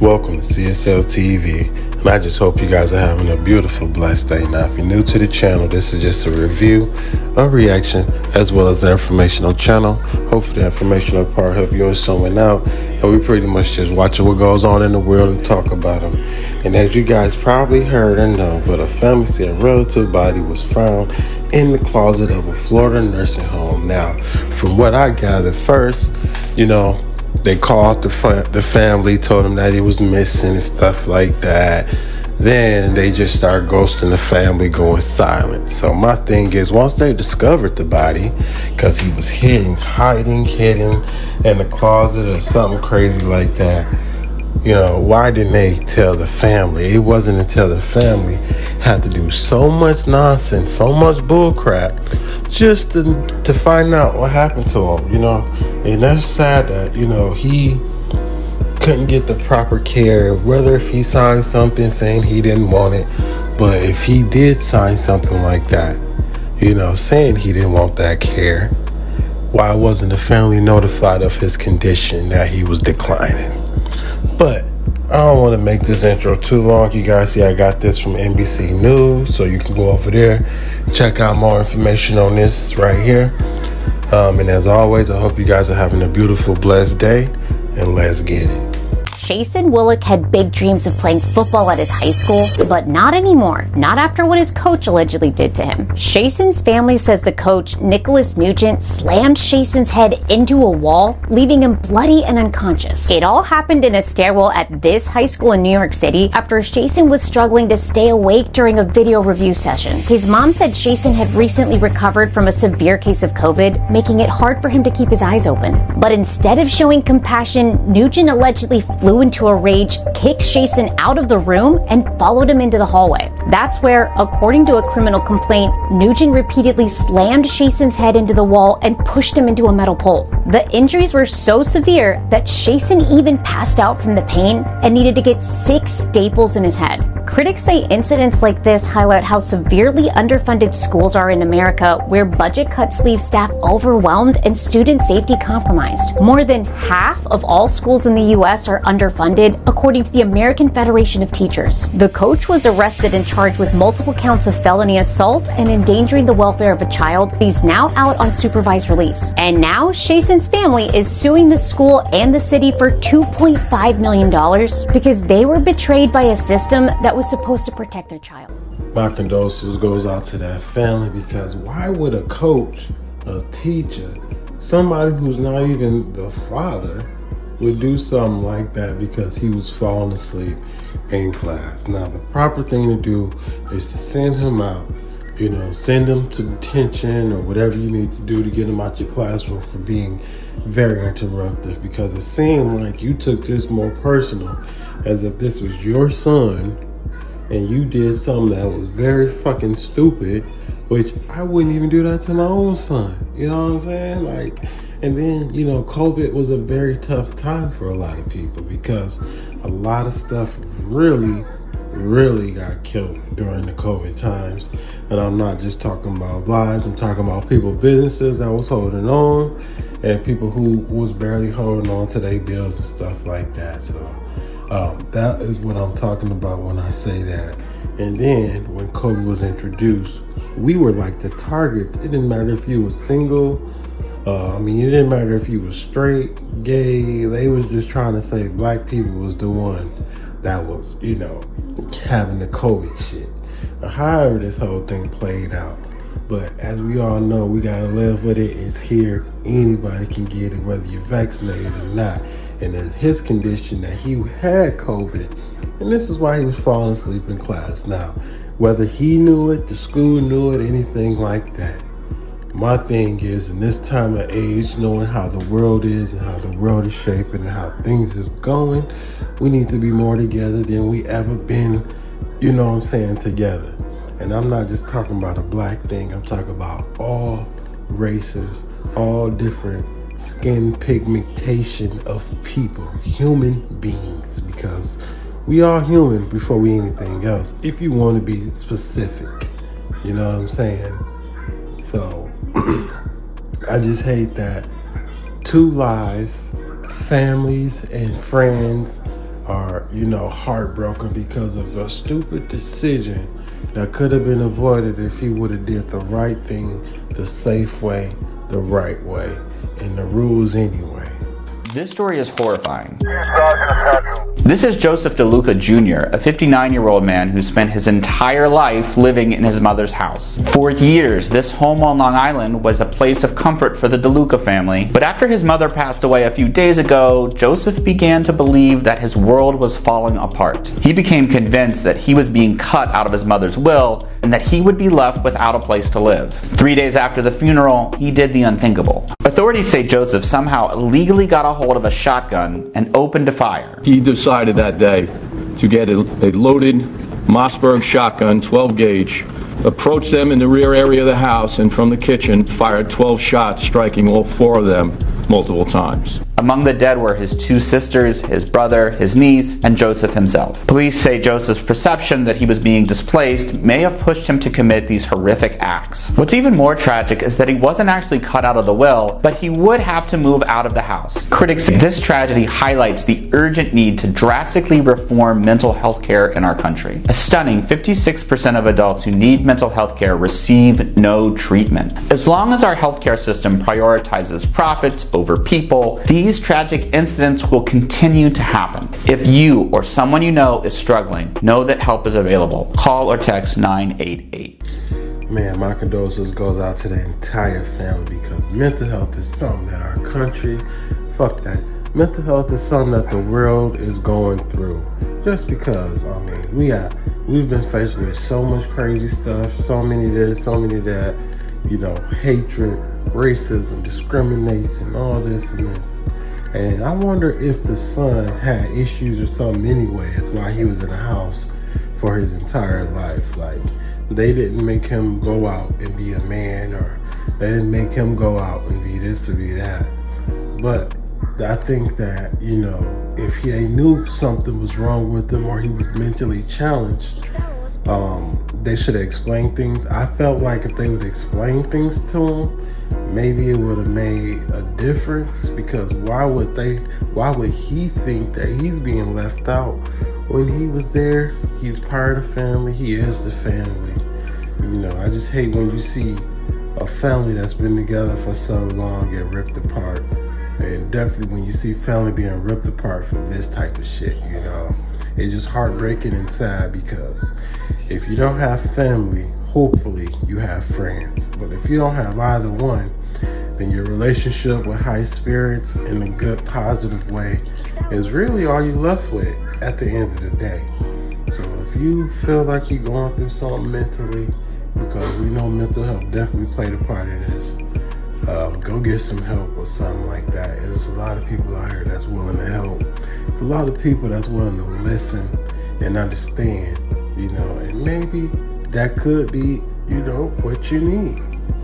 Welcome to CSL TV, and I just hope you guys are having a beautiful, blessed day. Now, if you're new to the channel, this is just a review, a reaction, as well as an informational channel. Hopefully the informational part help you in someone out, and we pretty much just watching what goes on in the world and talk about them. And as you guys probably heard or know, but a family said a relative body was found in the closet of a Florida nursing home. Now, from what I gathered first, they called the family, told them that he was missing and stuff like that. Then they just started ghosting the family, going silent. So my thing is, once they discovered the body, because he was hiding in the closet or something crazy like that, why didn't they tell the family? It wasn't until the family had to do so much nonsense, so much bullcrap, just to find out what happened to him, And that's sad that, he couldn't get the proper care, whether if he signed something saying he didn't want it, but if he did sign something like that, saying he didn't want that care, why wasn't the family notified of his condition that he was declining? But I don't want to make this intro too long. You guys see I got this from NBC News, so you can go over there, check out more information on this right here. And as always, I hope you guys are having a beautiful, blessed day, and let's get it. Jason Willick had big dreams of playing football at his high school, but not anymore. Not after what his coach allegedly did to him. Jason's family says the coach, Nicholas Nugent, slammed Jason's head into a wall, leaving him bloody and unconscious. It all happened in a stairwell at this high school in New York City after Jason was struggling to stay awake during a video review session. His mom said Jason had recently recovered from a severe case of COVID, making it hard for him to keep his eyes open. But instead of showing compassion, Nugent allegedly flew into a rage, kicked Jason out of the room, and followed him into the hallway. That's where, according to a criminal complaint, Nugent repeatedly slammed Jason's head into the wall and pushed him into a metal pole. The injuries were so severe that Jason even passed out from the pain and needed to get 6 staples in his head. Critics say incidents like this highlight how severely underfunded schools are in America, where budget cuts leave staff overwhelmed and student safety compromised. More than half of all schools in the U.S. are underfunded, according to the American Federation of Teachers. The coach was arrested and charged with multiple counts of felony assault and endangering the welfare of a child. He's now out on supervised release. And now Jason's family is suing the school and the city for $2.5 million because they were betrayed by a system that was supposed to protect their child. My condolences goes out to that family, because why would a coach, a teacher, somebody who's not even the father would do something like that because he was falling asleep in class? Now, the proper thing to do is to send him out, send him to detention or whatever you need to do to get him out your classroom for being very interruptive, because it seemed like you took this more personal, as if this was your son and you did something that was very fucking stupid, which I wouldn't even do that to my own son. You know what I'm saying? And then, COVID was a very tough time for a lot of people, because a lot of stuff really got killed during the COVID times. And I'm not just talking about lives, I'm talking about businesses that was holding on, and people who was barely holding on to their bills and stuff like that. So that is what I'm talking about when I say that. And then when COVID was introduced, we were like the targets. It didn't matter if you were single. It didn't matter if you were straight, gay. They was just trying to say black people was the one that was, having the COVID shit. However this whole thing played out. But as we all know, we gotta live with it. It's here. Anybody can get it, whether you're vaccinated or not. And in his condition that he had COVID, and this is why he was falling asleep in class. Now, whether he knew it, the school knew it, anything like that, my thing is, in this time of age, knowing how the world is and how the world is shaping and how things is going, we need to be more together than we ever been, together. And I'm not just talking about a black thing. I'm talking about all races, all different skin pigmentation of people, human beings, because we are human before we anything else, if you want to be specific. You know what I'm saying? So I just hate that 2 lives, families and friends are, heartbroken because of a stupid decision that could have been avoided if he would have did the right thing, the safe way, the right way, and the rules anyway. This story is horrifying. This is Joseph DeLuca Jr., a 59-year-old man who spent his entire life living in his mother's house. For years, this home on Long Island was a place of comfort for the DeLuca family, but after his mother passed away a few days ago, Joseph began to believe that his world was falling apart. He became convinced that he was being cut out of his mother's will and that he would be left without a place to live. 3 days after the funeral, he did the unthinkable. Authorities say Joseph somehow illegally got a hold of a shotgun and opened a fire. He decided that day to get a loaded Mossberg shotgun, 12 gauge, approached them in the rear area of the house, and from the kitchen fired 12 shots, striking all 4 of them multiple times. Among the dead were his 2 sisters, his brother, his niece, and Joseph himself. Police say Joseph's perception that he was being displaced may have pushed him to commit these horrific acts. What's even more tragic is that he wasn't actually cut out of the will, but he would have to move out of the house. Critics say this tragedy highlights the urgent need to drastically reform mental health care in our country. A stunning 56% of adults who need mental health care receive no treatment. As long as our healthcare system prioritizes profits over people, these tragic incidents will continue to happen. If you or someone you know is struggling, know that help is available. Call or text 988. Man, my condolences goes out to the entire family because mental health is something that our country, fuck that. Mental health is something that the world is going through. Just because, we've been faced with so much crazy stuff, so many this, so many that, hatred, racism, discrimination, all this and this. And I wonder if the son had issues or something anyway. That's why he was in the house for his entire life. Like, they didn't make him go out and be a man, or they didn't make him go out and be this or be that. But I think that, if they knew something was wrong with him or he was mentally challenged, they should have explained things. I felt like if they would explain things to him, maybe it would have made a difference, because why would he think that he's being left out when he was there? He's part of the family. He is the family. I just hate when you see a family that's been together for so long get ripped apart. And definitely when you see family being ripped apart for this type of shit, it's just heartbreaking and sad, because if you don't have family, hopefully you have friends. But if you don't have either one, then your relationship with high spirits in a good, positive way is really all you're left with at the end of the day. So if you feel like you're going through something mentally, because we know mental health definitely played a part of this, go get some help or something like that. There's a lot of people out here that's willing to help. There's a lot of people that's willing to listen and understand, and maybe that could be, what you need.